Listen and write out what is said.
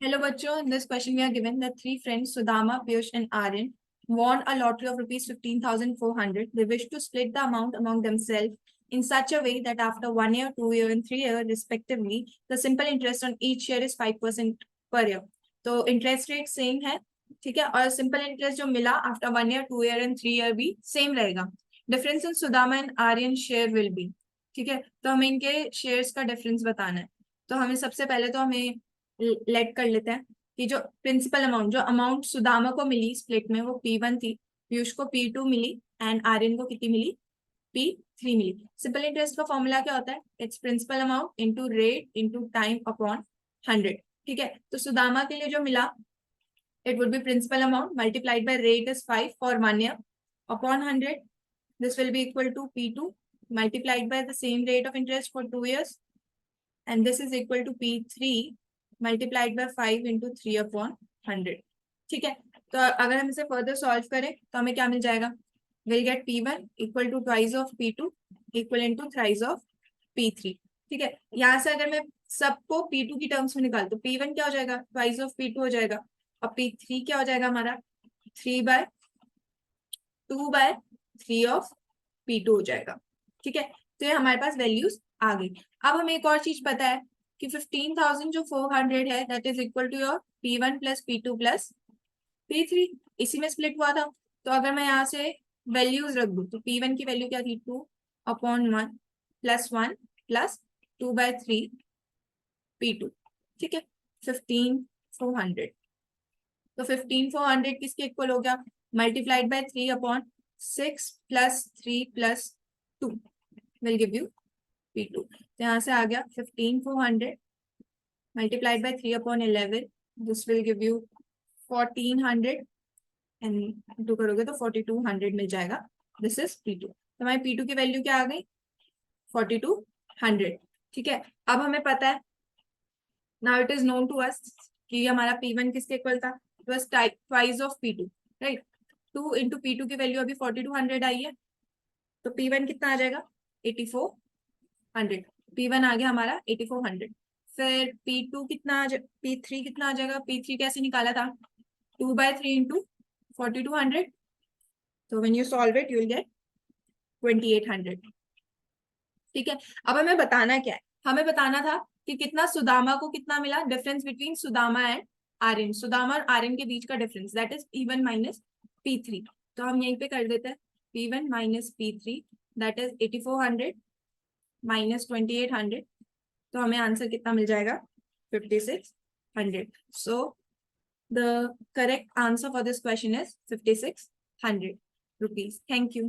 Hello, bachcho. In this question, we are given that three friends, Sudama, Piyush, and Aryan, won a lottery of rupees 15,400. They wish to split the amount among themselves in such a way that after 1 year, 2 year, and 3 year, respectively, the simple interest on each share is 5% per year. तो interest rate same है, ठीक है, और simple interest जो मिला after 1 year, 2 year and 3 year भी same रहेगा. Difference in Sudama and Aryan share will be. ठीक है, तो हमें इनके शेयर्स का डिफरेंस बताना है. तो हमें सबसे पहले तो हमें लेट कर लेते हैं कि जो प्रिंसिपल अमाउंट, जो अमाउंट सुदामा को मिली स्प्लिट में, वो P1 थी, पीयूष को P2 मिली एंड आर्यन को कितनी मिली, P3 मिली. सिंपल इंटरेस्ट का फॉर्मूला क्या होता है? It's principal amount into rate into time upon 100. ठीक है, तो सुदामा के लिए जो मिला, it would be principal amount multiplied by rate is 5 for 1 year upon 100. This will be equal to P2 multiplied by the same rate of interest for 2 years, and this is equal to P3 multiplied by 5 into 3 upon 100. ठीक है, तो अगर हम इसे further solve करें तो हमें क्या मिल जाएगा? we'll get P1 equal to twice of P2 equal into thrice of P3. ठीक है, यहाँ से अगर मैं सबको P2 की टर्म्स में निकाल तो P1 क्या हो जाएगा? twice of P2 हो जाएगा, और P3 क्या हो जाएगा हमारा? 3/2/3 ऑफ P2 हो जाएगा. ठीक है, तो ये हमारे पास वैल्यूज आ गई. अब हमें एक और चीज पता है कि 15,400 है, that is equal to your P1 plus P2 plus P3. इसी में स्प्लिट हुआ था. तो अगर मैं यहाँ से वैल्यूज रख दूं तो P1 की वैल्यू क्या थी? 2/1 प्लस 1 प्लस 2/3 P2. ठीक है, 15,400. तो 15,400 किसके इक्वल हो गया? Multiplied by 3/6 plus 3 plus 2 will give you P2. तो यहाँ से आ गया 15,400 multiplied by 3/11. This will give you 1,400 and 2 करोगे तो 4,200 मिल जाएगा. This is P2. तो हमारे P2 की वैल्यू क्या आ गई? 4,200. ठीक है, अब हमें पता है, now it is known to us कि हमारा P1 किसके इक्वल था? It was twice of P2, right? 2 into P2 की वैल्यू अभी 4,200 आई है, तो P1 कितना आ जाएगा? 8,400. P1 आ गया हमारा 8,400. फिर P2 कितना P3 कितना आ जाएगा? P3 कैसे निकाला था? 2/3 into 4,200. तो when you solve it you will get 2,800. ठीक है, अब हमें बताना क्या है? हमें बताना था कि कितना सुदामा को कितना मिला, difference between Sudama and Aryan. Sudama और आर्यन के बीच का difference, that is P1 minus P3. तो हम यहीं पे कर देते हैं P1 minus P3, that is 8,400 minus 2,800. तो हमें आंसर कितना मिल जाएगा? 5,600. So the correct answer for this question is 5,600 rupees. Thank you.